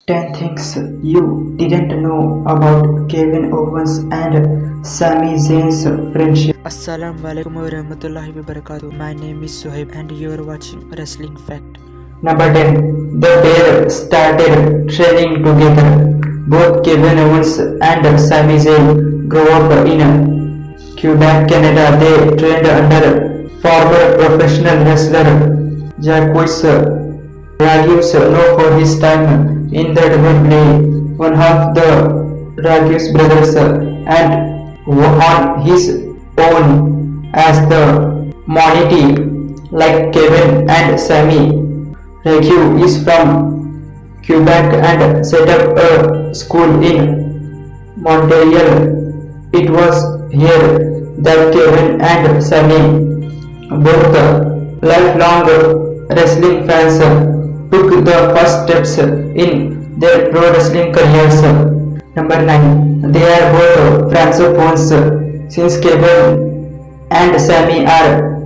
10 things you didn't know about Kevin Owens and Sami Zayn's friendship. Assalamualaikum warahmatullahi wabarakatuh. My name is Sohaib and you are watching Wrestling Fact. Number 10. The pair started training together. Both Kevin Owens and Sami Zayn grew up in Quebec, Canada. They trained under former professional wrestler Jacques Ragius, known for his time in the WWE, one of the Ragius brothers, and on his own as the Monty, like Kevin and Sami. Ragiu is from Quebec and set up a school in Montreal. It was here that Kevin and Sami, both lifelong wrestling fans, took the first steps in their pro wrestling careers. Number 9. They are both francophones since Kevin and Sami are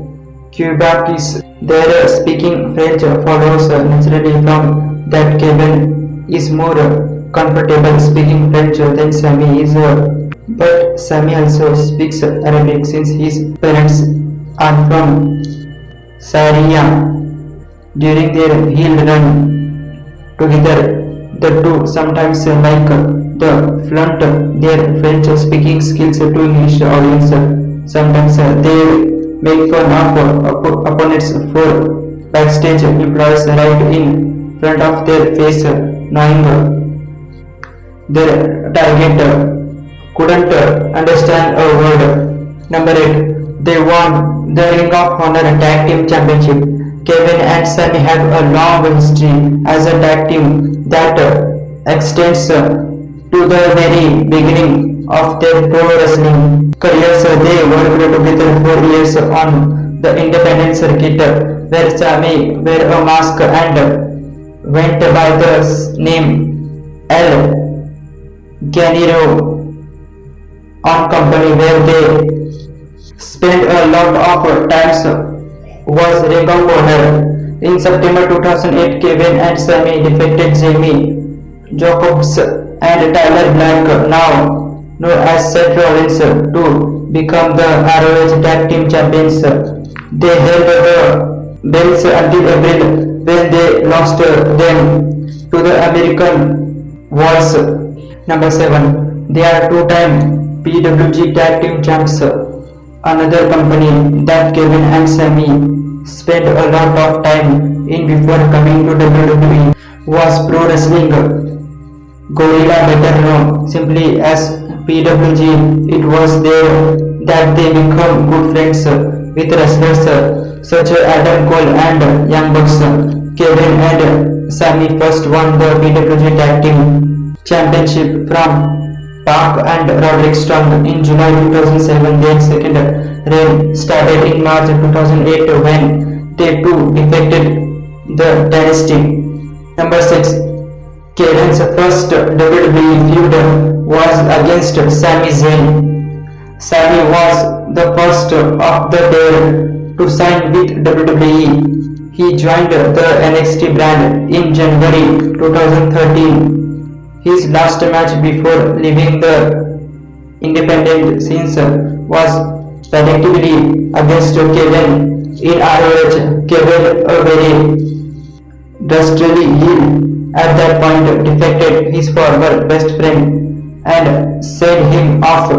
Quebecers. Their speaking French follows naturally from that Kevin is more comfortable speaking French than Sami is, but Sami also speaks Arabic since his parents are from Syria. During their heel run together, the two sometimes like the flaunt their French speaking skills to English audience. Sometimes they make fun of opponents for backstage employees right in front of their face, knowing their target couldn't understand a word. Number 8. They won the Ring of Honor Tag Team Championship. Kevin and Sami have a long history as a tag team that extends to the very beginning of their pro wrestling careers. They worked together for years on the independent circuit, where Sami wore a mask and went by the name El Granero on company, where they spent a lot of times was Ring of Honor. In September 2008, Kevin and Sami defeated Jamie Jacobs and Tyler Black, now known as Seth Rollins, to become the ROH Tag Team Champions. They held the belts until April, when they lost them to the American Wars. Number 7. They are two-time PWG Tag Team Champs. Another company that Kevin and Sami spent a lot of time in before coming to WWE was Pro Wrestling Guerrilla, better known simply as PWG. It was there that they became good friends with wrestlers such as Adam Cole and Young Bucks. Kevin and Sami first won the PWG Tag Team Championship from Park and Roderick Strong in July 2007. Their second reign started in March 2008 when they too defeated the Dynasty. Number 6. Kevin's first WWE feud was against Sami Zayn. Sami was the first of the pair to sign with WWE. He joined the NXT brand in January 2013. His last match before leaving the independent scenes was predictably against Kevin in ROH. Kevin, a very dastardly heel at that point, defected his former best friend and sent him off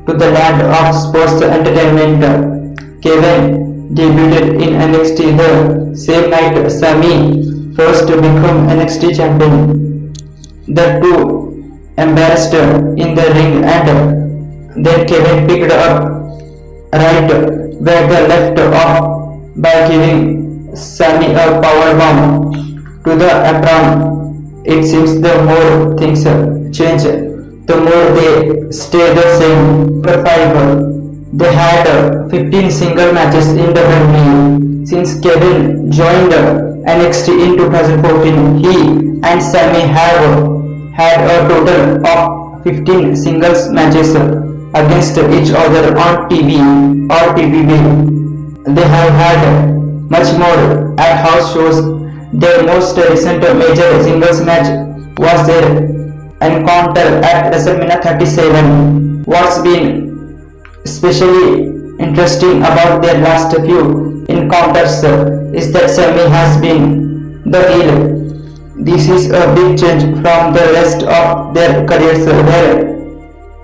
to the land of sports entertainment. Kevin debuted in NXT the same night Sami first became NXT champion. The two embarrassed in the ring, and then Kevin picked up right where they left off by giving Sami a powerbomb to the apron. It seems the more things change, the more they stay the same. Number 5. They had 15 single matches in WWE. Since Kevin joined NXT in 2014, he and Sami have had a total of 15 singles matches against each other on TV or PPV. They have had much more at house shows. Their most recent major singles match was their encounter at WrestleMania 37. What's been especially interesting about their last few encounters is that Sami has been the heel. This is a big change from the rest of their careers where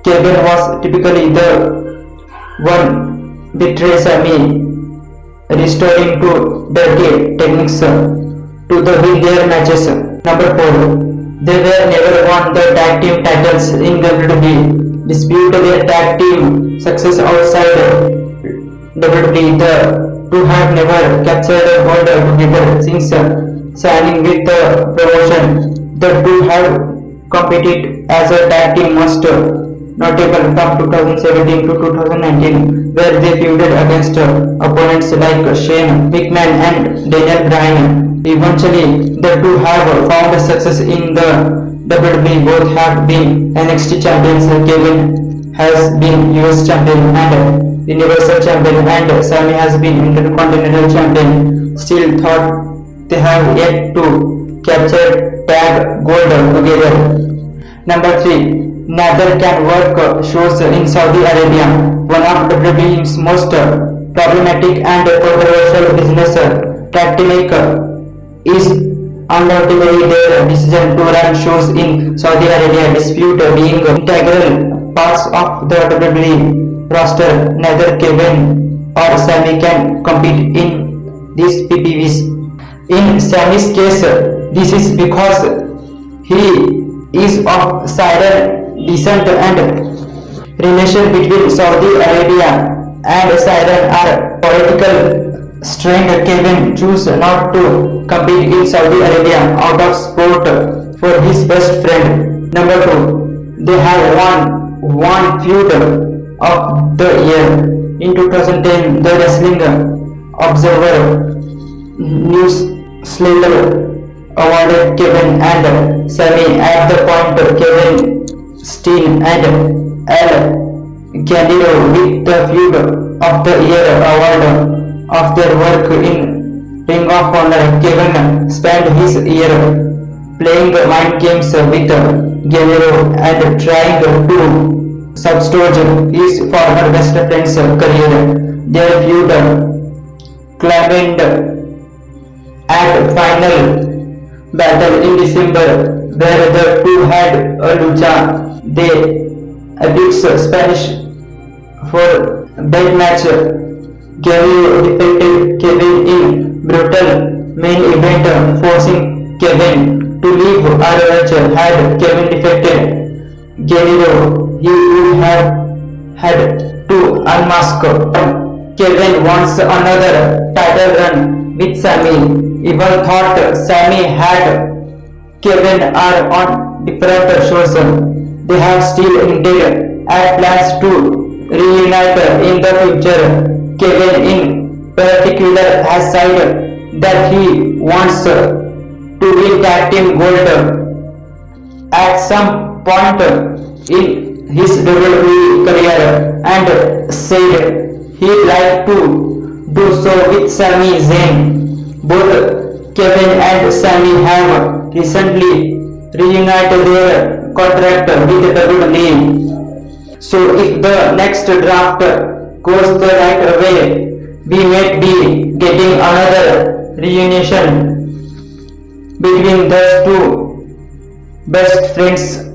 Kevin was typically the one betray Sami, restoring to dirty techniques to the win their matches. Number 4. They were never won the tag team titles in WWE. Dispute their tag team success outside WWE. The two have never captured a hold together since signing with the promotion. The two have competed as a tag team most notable from 2017 to 2019, where they feuded against opponents like Shane McMahon and Daniel Bryan. Eventually, the two have found success in the WWE. Both have been NXT champions. Kevin has been US champion and Universal champion, and Sami has been Intercontinental champion. Still thought they have yet to capture tag gold together. Number 3. Neither can work shows in Saudi Arabia, one of WWE's most problematic and controversial business tactic is undoubtedly their decision to run shows in Saudi Arabia. Dispute being integral parts of the WWE roster. Neither Kevin or Sami can compete in these PPVs. In Sami's case, this is because he is of Syrian descent and relation between Saudi Arabia and Syrian are political strained. Kevin chose not to compete in Saudi Arabia out of sport for his best friend. Number 2. They have won one feud of the year. In 2010, the Wrestling Observer newsletter awarded Kevin and Sami at the point Kevin Steen and El Gallo with the Feud of the Year award of their work in Ring of Honor. Kevin spent his year playing mind games with Gallo and trying to substitute his former best friend's career. Their feud climbed at final battle in December, where the two had a lucha de Apex Spanish for belt match. Gallo defeated Kevin in brutal main event, forcing Kevin to leave ROH. Had Kevin defeated Gallo, he would have had to unmask. Kevin wants another title run with Sami. Even thought Sami had Kevin are on different shows. They have still hinted at plans to reunite in the future. Kevin in particular has said that he wants to win tag team gold at some point in his WWE career and said he'd like to do so with Sami Zayn. Both Kevin and Sami have recently reunited their contract with WWE. So if the next draft goes the right way, we might be getting another reunion between those two best friends